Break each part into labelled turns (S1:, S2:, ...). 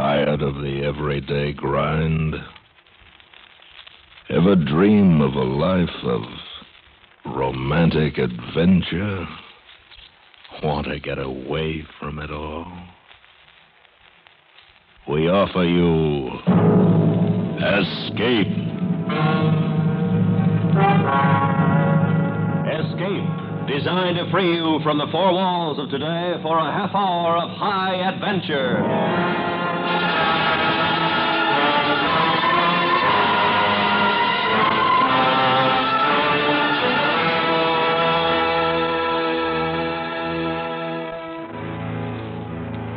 S1: Tired of the everyday grind? Ever dream of a life of romantic adventure? Want to get away from it all? We offer you Escape.
S2: Escape, designed to free you from the four walls of today for a half hour of high adventure.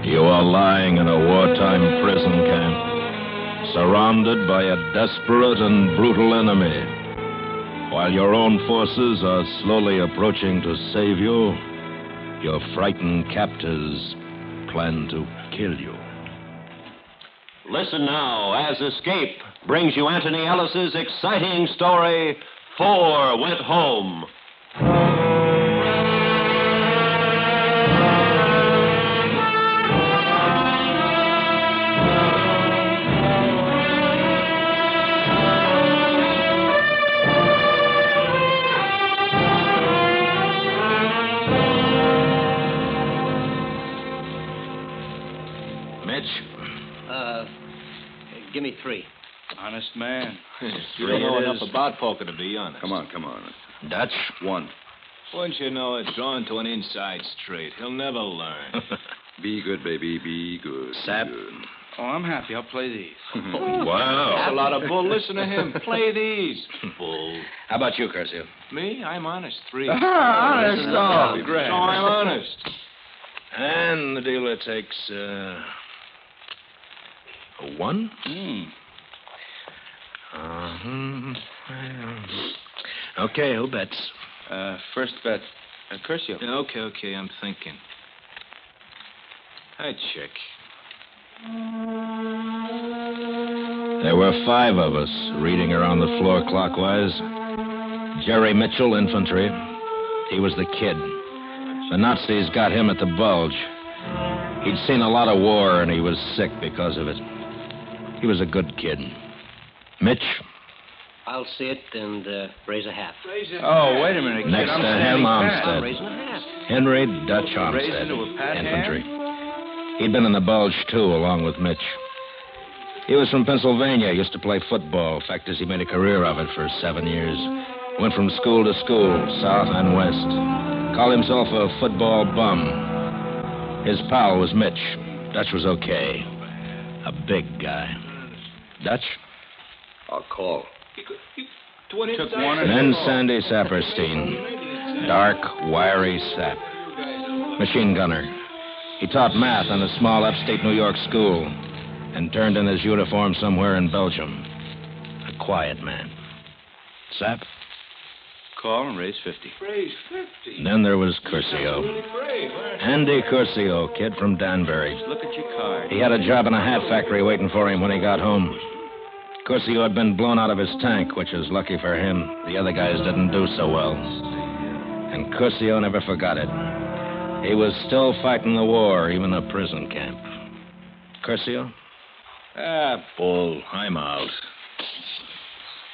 S1: You are lying in a wartime prison camp, surrounded by a desperate and brutal enemy. While your own forces are slowly approaching to save you, your frightened captors plan to kill you.
S2: Listen now as Escape brings you Anthony Ellis's exciting story, Four Went Home.
S3: Give me three.
S4: Honest man.
S5: You don't know enough about poker to be honest.
S4: Come on.
S1: Dutch?
S4: One.
S5: Once you know it, drawn to an inside straight. He'll never learn.
S4: Be good, baby. Be good.
S1: Sap?
S4: Good.
S6: Oh, I'm happy. I'll play these.
S1: Wow.
S5: That's a lot of bull. Listen to him. Play these. Bull.
S1: How about you, Curcio?
S5: Me? I'm honest. Three.
S6: Honest? Oh, great.
S5: No, I'm honest.
S1: And the dealer takes, a one? Okay, who bets?
S6: First bet, Curcio.
S5: Okay, I'm thinking. I check.
S1: There were 5 of us reading around the floor clockwise. Jerry Mitchell, infantry. He was the kid. The Nazis got him at the bulge. He'd seen a lot of war, and he was sick because of it. He was a good kid. Mitch?
S3: I'll see it and raise a half.
S6: Oh, wait a minute, kid.
S1: Next
S6: I'm
S1: to
S6: standing
S1: him,
S6: pat.
S3: I'm
S1: Armstead.
S3: raising a half.
S1: Henry Dutch
S6: Raising to a pat
S1: Armstead, infantry. He'd been in the bulge, too, along with Mitch. He was from Pennsylvania, used to play football. Fact is, he made a career of it for 7 years. Went from school to school, south and west. Called himself a football bum. His pal was Mitch. Dutch was okay. A big guy. Dutch?
S4: I'll call.
S6: Took one
S1: And then Sandy Saperstein. Dark, wiry sap. Machine gunner. He taught math in a small upstate New York school and turned in his uniform somewhere in Belgium. A quiet man. Sap?
S6: Call and raise 50.
S1: And then there was Curcio. Andy Curcio, kid from Danbury.
S6: Look at your card.
S1: He had a job in a hat factory waiting for him when he got home. Curcio had been blown out of his tank, which is lucky for him. The other guys didn't do so well. And Curcio never forgot it. He was still fighting the war, even a prison camp. Curcio?
S5: Bull. I'm out.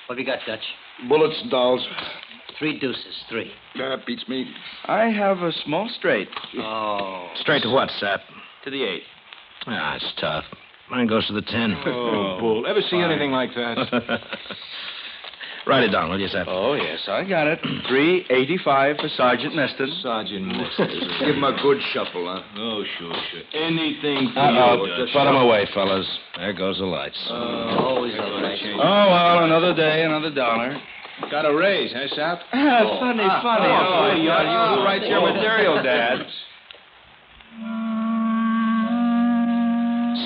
S3: What have you got, Dutch?
S4: Bullets and dolls.
S3: 3 deuces, 3.
S4: That beats me.
S6: I have a small straight.
S3: Oh.
S1: Straight to what, Sap?
S6: To the 8.
S1: Ah, it's tough. Mine goes to the 10.
S5: Oh, bull. Ever see anything like that?
S1: Write it down, will you, Sap?
S6: Oh, yes, I got it. 385 for Sergeant Neston.
S5: Sergeant Nestor.
S4: Give him a good shuffle, huh?
S5: Oh, sure. Anything for
S1: Uh-oh.
S5: you, Dutch.
S1: Put him away, fellas. There goes the lights.
S3: Always a light.
S6: Oh, well, another day, another $1.
S5: Got a raise, huh, Sap?
S6: Funny. Oh, you write your material, Dad.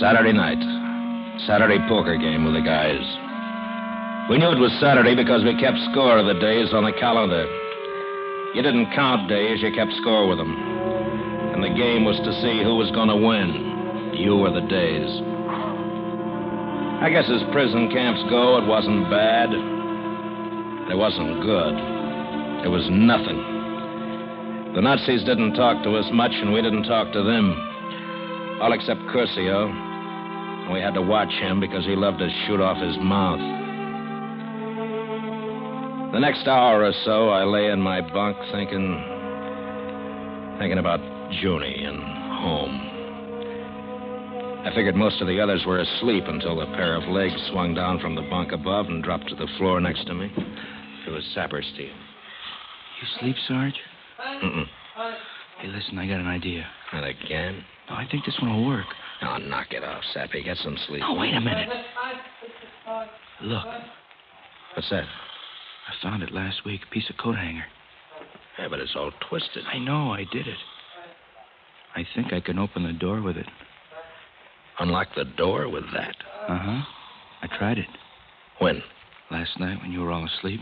S1: Saturday night. Saturday poker game with the guys. We knew it was Saturday because we kept score of the days on the calendar. You didn't count days, you kept score with them. And the game was to see who was going to win, you or the days. I guess as prison camps go, it wasn't bad. It wasn't good. It was nothing. The Nazis didn't talk to us much, and we didn't talk to them. All except Curcio. We had to watch him because he loved to shoot off his mouth. The next hour or so, I lay in my bunk thinking about Junie and home. I figured most of the others were asleep until the pair of legs swung down from the bunk above and dropped to the floor next to me. It was Saperstein.
S7: You sleep, Sarge?
S1: Mm-mm.
S7: Hey, listen, I got an idea.
S1: Not again?
S7: No, I think this one will work.
S1: Oh, knock it off, Sappy. Get some sleep.
S7: Oh, wait a minute. Look,
S1: What's that?
S7: I found it last week, a piece of coat hanger.
S1: Yeah, but it's all twisted.
S7: I know, I did it. I think I can open the door with it.
S1: Unlock the door with that?
S7: Uh-huh. I tried it.
S1: When?
S7: Last night when you were all asleep.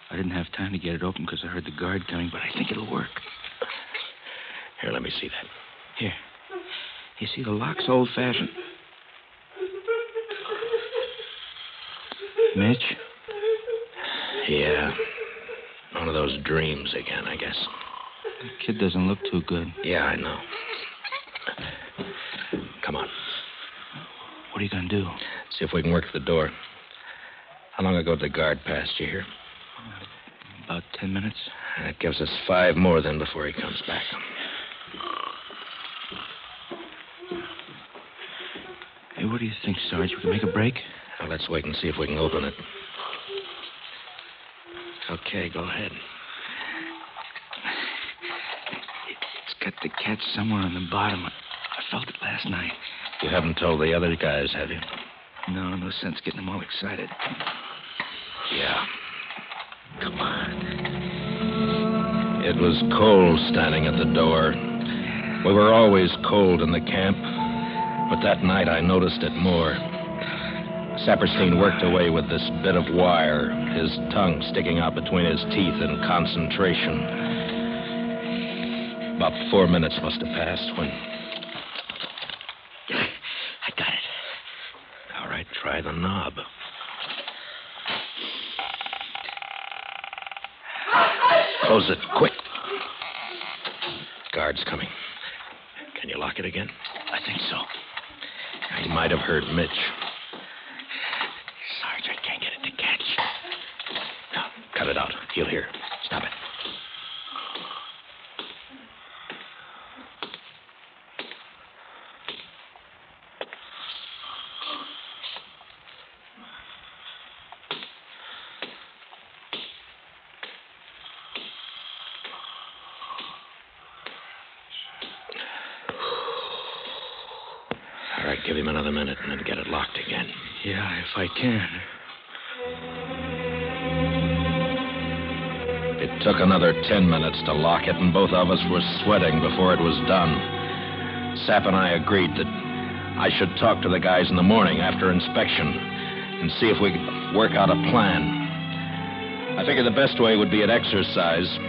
S7: I didn't have time to get it open because I heard the guard coming, but I think it'll work.
S1: Here, let me see that.
S7: Here. You see, the lock's old-fashioned. Mitch?
S1: Yeah. One of those dreams again, I guess.
S7: The kid doesn't look too good.
S1: Yeah, I know. Come on.
S7: What are you going to do?
S1: See if we can work the door. How long ago did the guard pass you here?
S7: About 10 minutes.
S1: That gives us 5 more then before he comes back.
S7: Hey, what do you think, Sarge? We can make a break?
S1: Now, let's wait and see if we can open it. Okay, go ahead.
S7: It's got the catch somewhere on the bottom. I felt it last night.
S1: You haven't told the other guys, have you?
S7: No sense getting them all excited.
S1: Yeah. Come on. It was cold standing at the door. We were always cold in the camp, but that night I noticed it more. Saperstein worked away with this bit of wire, his tongue sticking out between his teeth in concentration. About 4 minutes must have passed when...
S7: I got it.
S1: All right, try the knob. Close it, quick. Guard's coming. Can you lock it again?
S7: I think so.
S1: He might have heard Mitch.
S7: Sarge, I can't get it to catch.
S1: No, cut it out. He'll hear. Stop it. All right, give him another minute and then get it locked again.
S7: Yeah, if I can.
S1: It took another 10 minutes to lock it, and both of us were sweating before it was done. Sap and I agreed that I should talk to the guys in the morning after inspection and see if we could work out a plan. I figured the best way would be at exercise.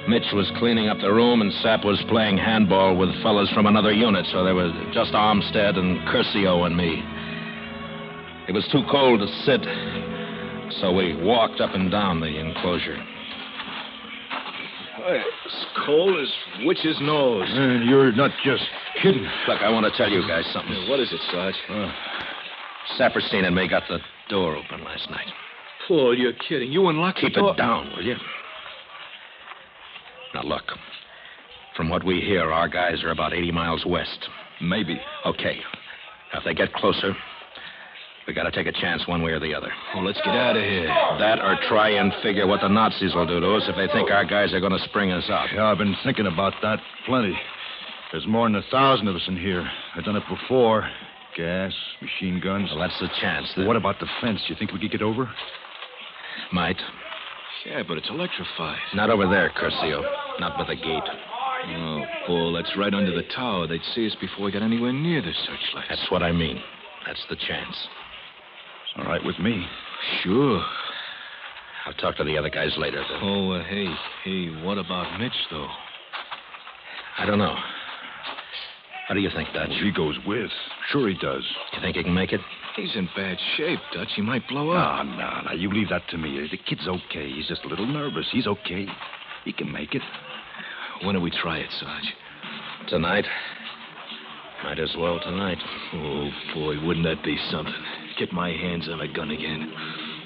S1: Mitch was cleaning up the room, and Sap was playing handball with fellas from another unit, so there was just Armstead and Curcio and me. It was too cold to sit, so we walked up and down the enclosure.
S4: It's cold as witch's nose.
S6: And you're not just kidding.
S1: Look, I want to tell you guys something.
S4: What is it, Sarge?
S1: Saperstein and me got the door open last night.
S6: Paul, you're kidding. You unlocked
S1: Keep
S6: the door.
S1: it down, will you? Now, look. From what we hear, our guys are about 80 miles west.
S4: Maybe.
S1: Okay. Now, if they get closer, we got to take a chance one way or the other.
S6: Oh, let's get out of here.
S1: That or try and figure what the Nazis will do to us if they think our guys are going to spring us out.
S6: Yeah, I've been thinking about that plenty. There's more than 1,000 of us in here. I've done it before. Gas, machine guns.
S1: Well, that's the chance.
S6: Well, what about the fence? You think we could get over?
S1: Might.
S6: Yeah, but it's electrified.
S1: Not over there, Curcio. Not by the gate.
S6: Oh, Paul, that's right under the tower. They'd see us before we got anywhere near the searchlights.
S1: That's what I mean. That's the chance.
S6: It's all right with me.
S7: Sure.
S1: I'll talk to the other guys later, though.
S6: Oh, hey, what about Mitch, though?
S1: I don't know. How do you think, Dutch?
S6: Well, he goes with. Sure he does.
S1: You think he can make it?
S6: He's in bad shape, Dutch. He might blow up. No, you leave that to me. The kid's okay. He's just a little nervous. He's okay. He can make it.
S7: When do we try it, Sarge?
S1: Tonight. Might as well tonight.
S5: Oh, boy, wouldn't that be something? Get my hands on a gun again.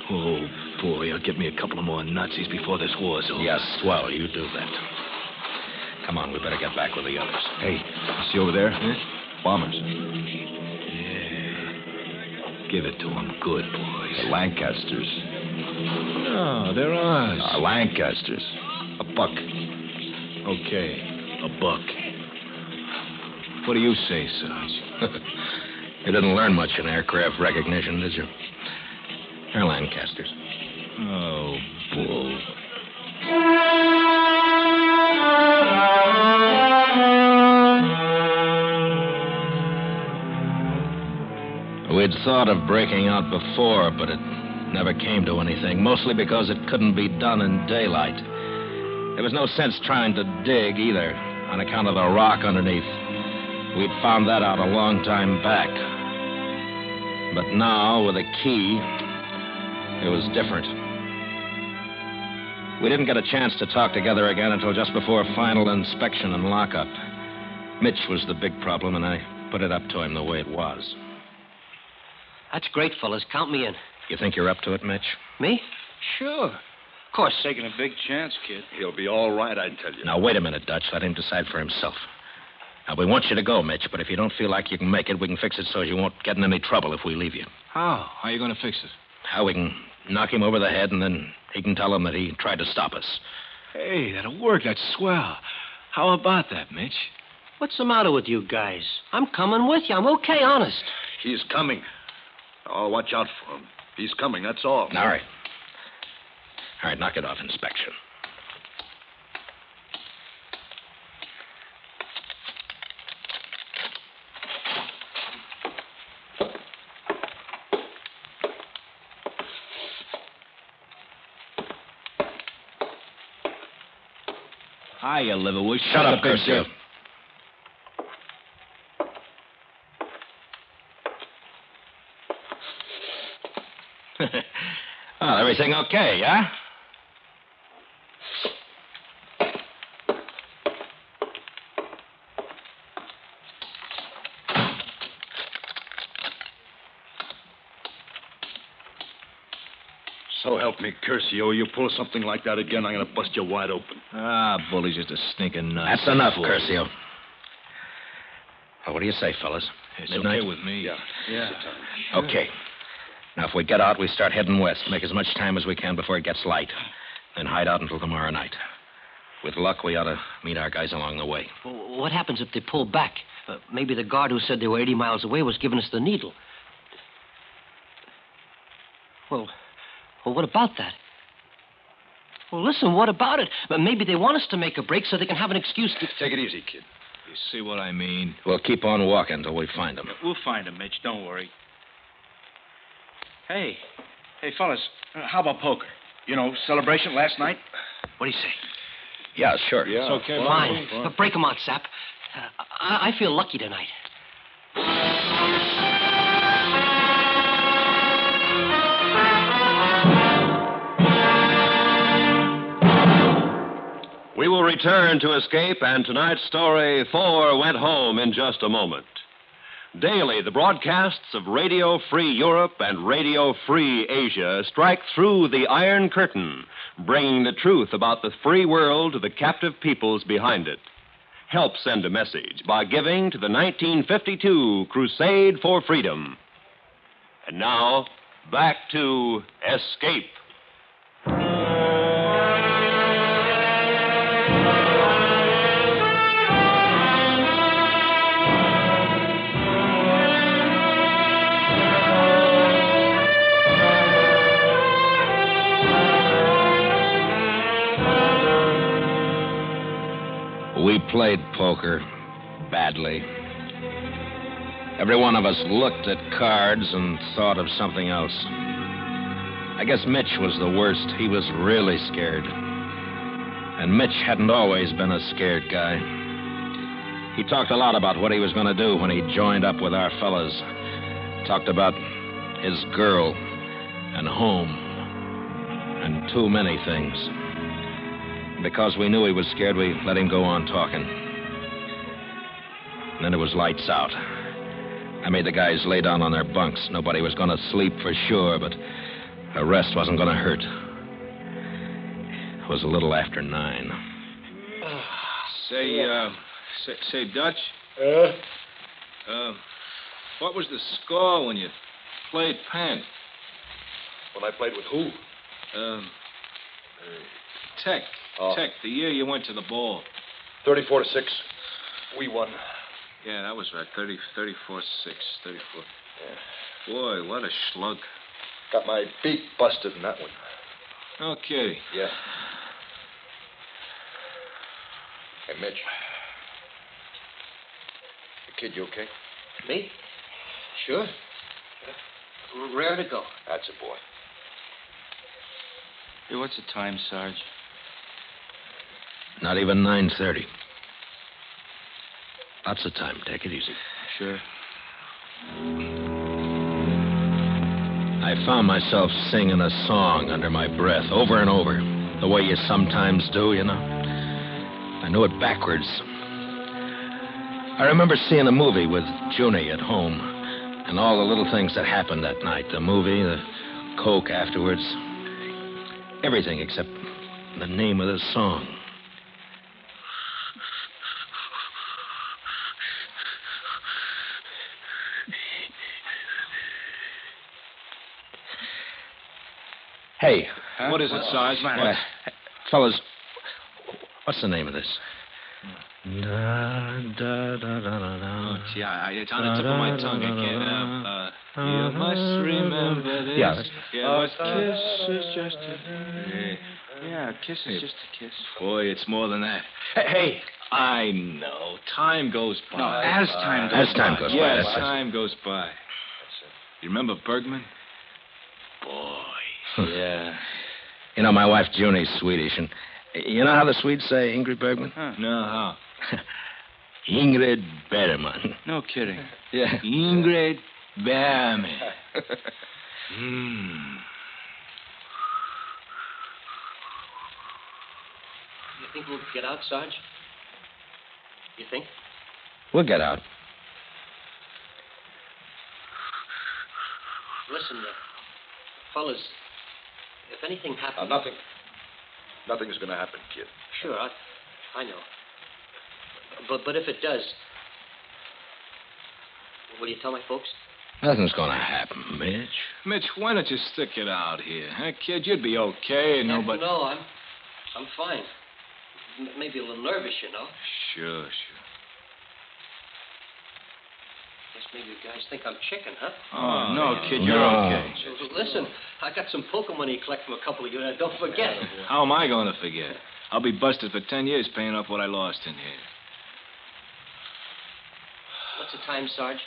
S5: Oh, boy, I'll get me a couple of more Nazis before this war's over.
S1: Yes, swell, you do that. Come on, we better get back with the others.
S6: Hey, see over there? Bombers.
S5: Yeah. Give it to them good, boys.
S6: The Lancasters.
S5: No, they're ours.
S6: Lancasters. A buck.
S5: Okay, a buck. What do you say, Sarge?
S1: You didn't learn much in aircraft recognition, did you? They're Lancasters.
S5: Oh, bull.
S1: We'd thought of breaking out before, but it never came to anything, mostly because it couldn't be done in daylight. There was no sense trying to dig either, on account of the rock underneath. We'd found that out a long time back. But now, with a key, it was different. We didn't get a chance to talk together again until just before final inspection and lockup. Mitch was the big problem, and I put it up to him the way it was.
S3: That's great, fellas. Count me in.
S1: You think you're up to it, Mitch?
S3: Me?
S7: Sure.
S3: Of course.
S7: Taking a big chance, kid.
S6: He'll be all right, I tell you.
S1: Now, wait a minute, Dutch. Let him decide for himself. Now, we want you to go, Mitch, but if you don't feel like you can make it, we can fix it so you won't get in any trouble if we leave you.
S5: How? How are you going to fix it?
S1: How we can knock him over the head, and then he can tell him that he tried to stop us.
S5: Hey, that'll work. That's swell. How about that, Mitch?
S3: What's the matter with you guys? I'm coming with you. I'm okay, honest.
S6: He's coming. Oh, watch out for him. He's coming, that's all.
S1: All right. All right, knock it off, inspection.
S5: Hiya, Liverwood.
S1: Shut up, Curcio. Well, everything okay, yeah?
S6: So help me, Curcio. You pull something like that again, I'm going to bust you wide open.
S5: Ah, bully's just a stinking nut.
S1: That's enough, Curcio. Well, what do you say, fellas?
S5: It's
S1: Midnight?
S5: okay with me.
S6: Yeah.
S1: Okay. Now, if we get out, we start heading west. Make as much time as we can before it gets light. Then hide out until tomorrow night. With luck, we ought to meet our guys along the way.
S3: Well, what happens if they pull back? Maybe the guard who said they were 80 miles away was giving us the needle. Well, what about that? Well, listen, what about it? Maybe they want us to make a break so they can have an excuse to...
S6: Take it easy, kid.
S5: You see what I mean?
S1: We'll keep on walking until we find them.
S7: We'll find him, Mitch. Don't worry. Hey, fellas, how about poker? You know, celebration last night? What do you say?
S1: Yeah, sure.
S6: Yeah.
S5: It's okay.
S3: Fine. But break them out, Sap. I feel lucky tonight.
S2: We will return to Escape and tonight's story, 4 Went Home, in just a moment. Daily, the broadcasts of Radio Free Europe and Radio Free Asia strike through the Iron Curtain, bringing the truth about the free world to the captive peoples behind it. Help send a message by giving to the 1952 Crusade for Freedom. And now, back to Escape.
S1: We played poker badly. Every one of us looked at cards and thought of something else. I guess Mitch was the worst. He was really scared. And Mitch hadn't always been a scared guy. He talked a lot about what he was going to do when he joined up with our fellas. Talked about his girl and home and too many things. Because we knew he was scared, we let him go on talking. And then it was lights out. I made the guys lay down on their bunks. Nobody was going to sleep for sure, but a rest wasn't going to hurt. It was a little after 9.
S4: Say, Dutch? What was the score when you played Penn?
S6: When I played with who?
S4: Tech.
S6: Oh.
S4: Tech, the year you went to the ball.
S6: 34-6. We won.
S4: Yeah, that was right. 34-6. 34. Yeah. Boy, what a slug.
S6: Got my beak busted in that one.
S4: No kidding.
S6: Yeah. Hey, Mitch. The kid, you okay?
S3: Me? Sure. Rare to go.
S6: That's a boy.
S7: Hey, what's the time, Sarge?
S1: Not even 9:30. Lots of time. Take it easy.
S7: Sure.
S1: I found myself singing a song under my breath over and over, the way you sometimes do, you know. I knew it backwards. I remember seeing a movie with Junie at home and all the little things that happened that night. The movie, the Coke afterwards. Everything except the name of the song. Hey.
S4: Huh? What is it, Sarge?
S1: Fellas, what's the name of this? Da, da, da, da, da, da.
S4: Oh, gee, it's on the tip of my tongue. I can't. You must remember this.
S1: Yeah, that's...
S4: Yeah,
S7: Kiss is just a... Yeah, a kiss is just a kiss.
S4: Boy, it's more than that. Hey, I know. Time goes by.
S7: No, as time goes by.
S1: As time goes by.
S4: Yes,
S1: That's it.
S4: time goes by. You remember Bergman? Boy.
S7: Yeah.
S1: You know, my wife Junie's Swedish, and you know how the Swedes say Ingrid Bergman?
S7: Huh.
S4: No, how?
S1: Ingrid Bergman.
S7: No kidding.
S1: Yeah.
S4: Ingrid Bergman.
S3: You think we'll get out, Sarge? You think?
S1: We'll get out.
S3: Listen, fellas, if anything happens...
S6: Nothing. Nothing's going to happen, kid.
S3: Sure, I know. But if it does, will you tell my folks?
S1: Nothing's going to happen, Mitch.
S4: Mitch, why don't you stick it out here, huh, kid? You'd be okay, you know, but...
S3: No, I'm fine. Maybe a little nervous, you know.
S4: Sure.
S3: Guess maybe you guys think I'm chicken, huh?
S4: Oh, no, kid, you're
S1: No.
S4: okay.
S3: So, listen, I got some poker money to collect from a couple of you, and don't forget.
S4: How am I going to forget? I'll be busted for 10 years paying off what I lost in here.
S3: What's the time, Sarge?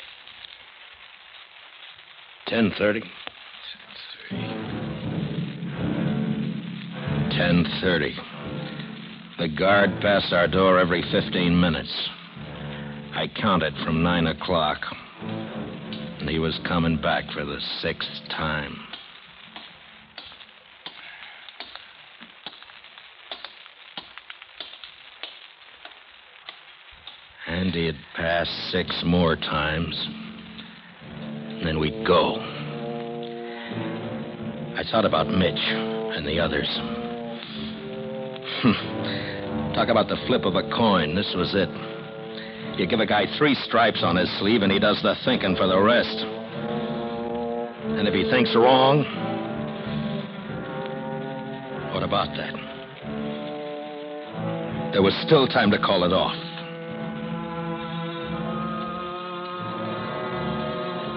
S1: 10:30. 10:30. The guard passed our door every 15 minutes. I counted from 9 o'clock. And he was coming back for the 6th time. And he'd pass 6 more times. And then we'd go. I thought about Mitch and the others. Talk about the flip of a coin. This was it. You give a guy 3 stripes on his sleeve, and he does the thinking for the rest. And if he thinks wrong, what about that? There was still time to call it off.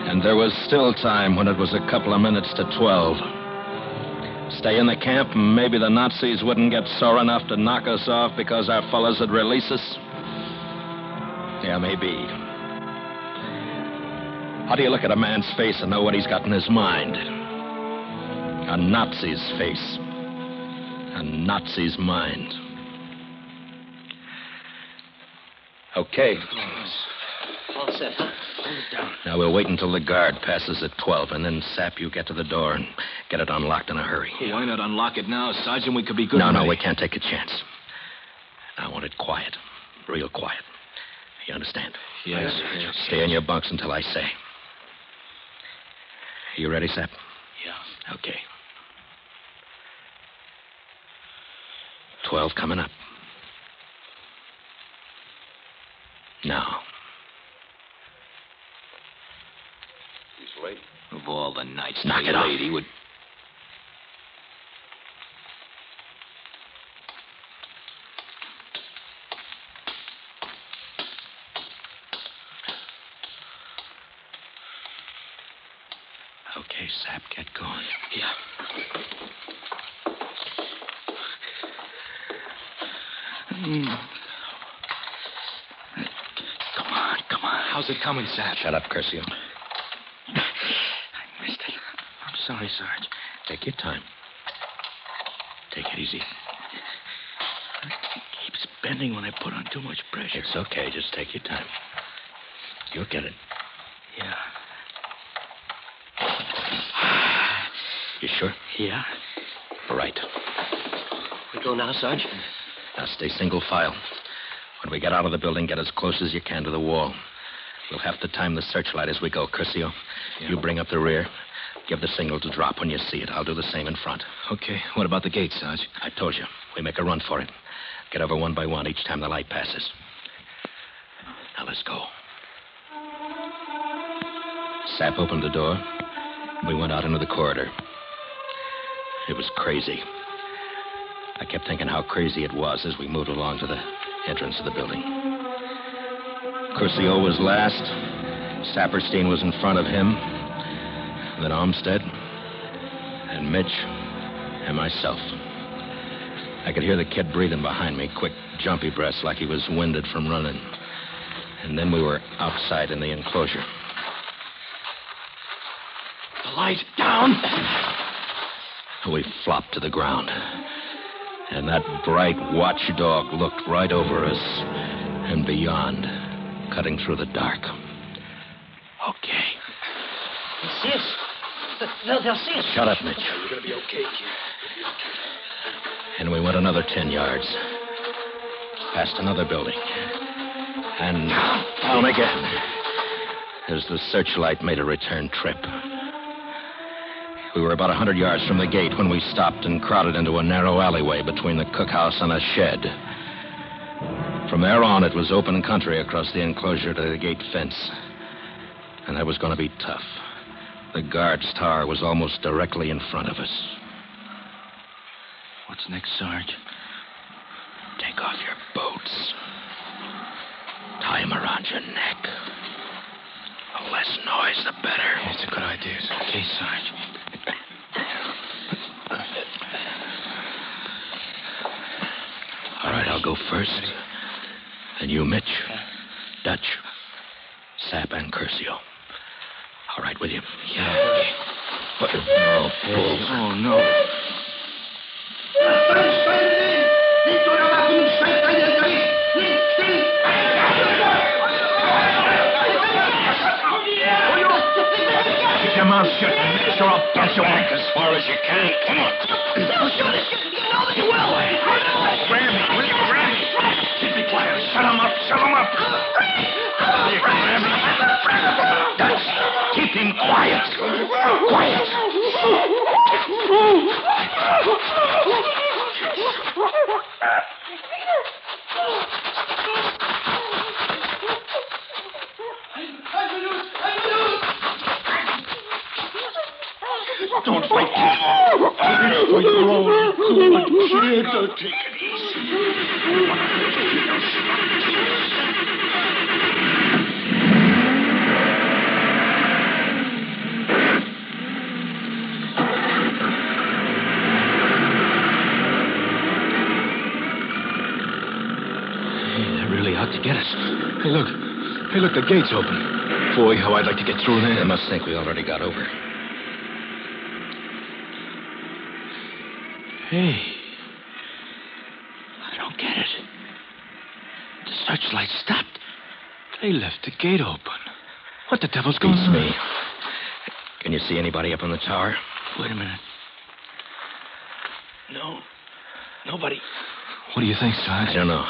S1: And there was still time when it was a couple of minutes to 12. Stay in the camp, and maybe the Nazis wouldn't get sore enough to knock us off because our fellas would release us. Yeah, maybe. How do you look at a man's face and know what he's got in his mind? A Nazi's face. A Nazi's mind. Okay.
S3: All set, huh? Hold it down.
S1: Now we'll wait until the guard passes at 12, and then, Sap, you get to the door and get it unlocked in a hurry.
S4: Why not unlock it now, Sergeant? We could be good.
S1: No, we can't take a chance. I want it quiet. Real quiet. You understand?
S5: Yes.
S1: Stay in your bunks until I say. You ready, Sap?
S5: Yeah.
S1: Okay. 12 coming up. Now.
S4: He's late.
S5: Of all the nights,
S1: Knock it off.
S5: He would.
S1: Okay, Sap, get going.
S5: Yeah. Come on. How's it coming, Sap?
S1: Shut up, Curcio.
S7: I missed it. I'm sorry, Sarge.
S1: Take your time. Take it easy.
S7: It keeps bending when I put on too much pressure.
S1: It's okay. Just take your time. You'll get it.
S7: Yeah.
S1: You sure?
S7: Yeah?
S1: Right.
S3: We go now, Sarge?
S1: Now stay single file. When we get out of the building, get as close as you can to the wall. We'll have to time the searchlight as we go, Curcio.
S5: Yeah.
S1: You bring up the rear. Give the signal to drop when you see it. I'll do the same in front.
S5: Okay. What about the gate, Sarge?
S1: I told you. We make a run for it. Get over one by one each time the light passes. Now let's go. Sap opened the door. We went out into the corridor. It was crazy. I kept thinking how crazy it was as we moved along to the entrance of the building. Curcio was last. Saperstein was in front of him. Then Olmsted. And Mitch. And myself. I could hear the kid breathing behind me, quick, jumpy breaths like he was winded from running. And then we were outside in the enclosure.
S5: The light down.
S1: We flopped to the ground. And that bright watchdog looked right over us and beyond, cutting through the dark. Okay.
S3: They'll see us. They'll see us.
S1: Shut up, Mitch.
S5: You're gonna be okay, kid.
S1: And we went another 10 yards. Past another building. And down again. As the searchlight made a return trip. We were about 100 yards from the gate when we stopped and crowded into a narrow alleyway between the cookhouse and a shed. From there on, it was open country across the enclosure to the gate fence. And that was going to be tough. The guard's tower was almost directly in front of us.
S7: What's next, Sarge?
S1: Take off your boots. Tie 'em around your neck. The less noise, the better.
S7: It's a good idea. Okay, Sarge.
S1: All right, I'll go first. Then you, Mitch, Dutch, Sap, and Curcio. All right with you?
S7: Yeah, okay.
S1: But, no, fools.
S7: Oh, no.
S5: Keep your mouth shut and make sure I'll punch you back
S1: as far as you can. Come on.
S3: They'll shoot us. You know they will.
S5: Grab me, will you? Grab me. Keep me quiet. Shut him up. Shut him up. Will you grab me?
S1: Dutch, keep him quiet. Quiet.
S5: Don't fight, kid. It's for your own good, kid. Don't take it easy.
S7: They're really out to get us.
S5: Hey, look. Hey, look, the gate's open. Boy, how I'd like to get through there.
S1: They must think we already got over.
S7: Hey. I don't get it. The searchlight stopped. They left the gate open. What the devil's going
S1: Beats
S7: on?
S1: me. Can you see anybody up on the tower?
S7: Wait a minute. No. Nobody.
S5: What do you think,
S1: I
S5: Sarge?
S1: don't know.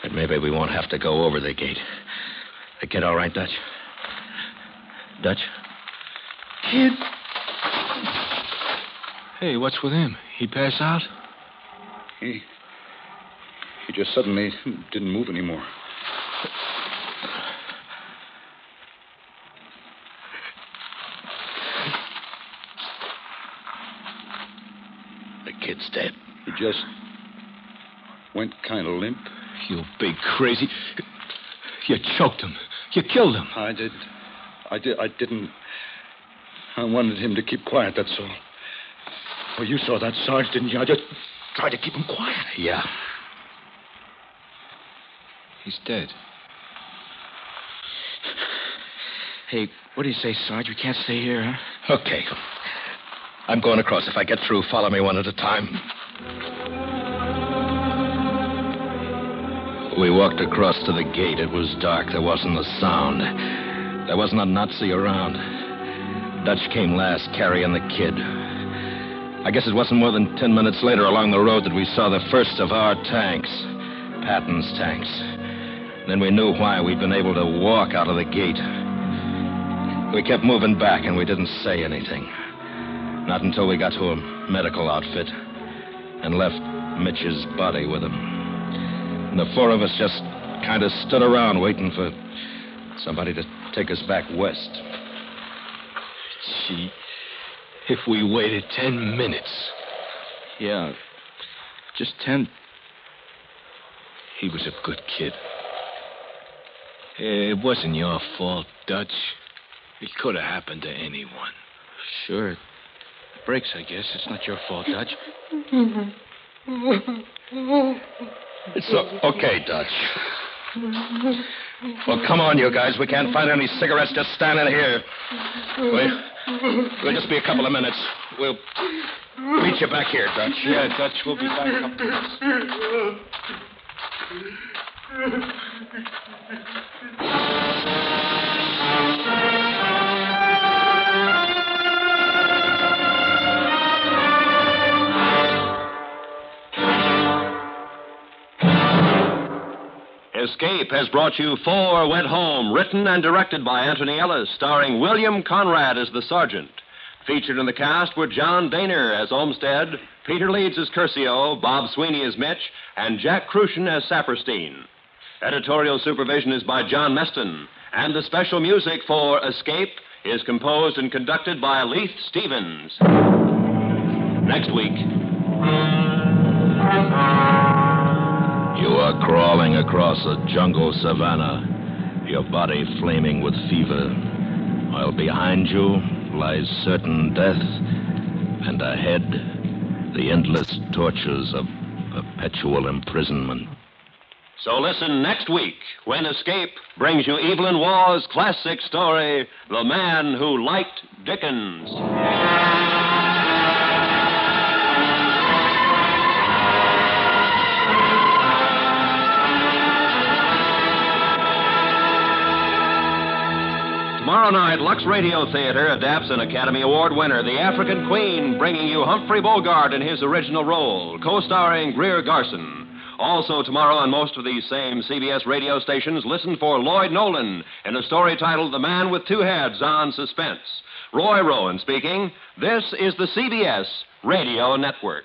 S1: But maybe we won't have to go over the gate. The kid all right, Dutch? Dutch?
S7: Kid. Hey, what's with him? He pass out?
S6: He just suddenly didn't move anymore.
S1: The kid's dead.
S6: He just went kind of limp.
S7: You big crazy. You choked him. You killed him.
S6: I didn't. I wanted him to keep quiet, that's all. Well, you saw that, Sarge, didn't you? I just tried to keep him quiet.
S1: Yeah.
S7: He's dead.
S8: Hey, what do you say, Sarge? We can't stay here, huh?
S1: Okay. I'm going across. If I get through, follow me one at a time. We walked across to the gate. It was dark. There wasn't a sound. There wasn't a Nazi around. Dutch came last, carrying the kid. I guess it wasn't more than 10 minutes later along the road that we saw the first of our tanks, Patton's tanks. Then we knew why we'd been able to walk out of the gate. We kept moving back, and we didn't say anything. Not until we got to a medical outfit and left Mitch's body with him. And the four of us just kind of stood around waiting for somebody to take us back west.
S7: Gee, if we waited 10 minutes.
S8: Yeah, just 10.
S7: He was a good kid. It wasn't your fault, Dutch. It could have happened to anyone.
S8: Sure. Breaks, I guess. It's not your fault, Dutch.
S1: It's okay, Dutch. Well, come on, you guys. We can't find any cigarettes just standing here. We'll just be a couple of minutes. We'll meet you back here, Dutch.
S7: Yeah, Dutch, we'll be back in a couple minutes.
S2: Escape has brought you Four Went Home, written and directed by Anthony Ellis, starring William Conrad as the sergeant. Featured in the cast were John Daner as Olmsted, Peter Leeds as Curcio, Bob Sweeney as Mitch, and Jack Crucian as Saperstein. Editorial supervision is by John Meston, and the special music for Escape is composed and conducted by Leith Stevens. Next week.
S1: You are crawling across a jungle savanna, your body flaming with fever, while behind you lies certain death, and ahead the endless tortures of perpetual imprisonment.
S2: So listen next week when Escape brings you Evelyn Waugh's classic story, The Man Who Liked Dickens. Tomorrow night, Lux Radio Theater adapts an Academy Award winner, The African Queen, bringing you Humphrey Bogart in his original role, co-starring Greer Garson. Also tomorrow on most of these same CBS radio stations, listen for Lloyd Nolan in a story titled The Man with Two Heads on Suspense. Roy Rowan speaking. This is the CBS Radio Network.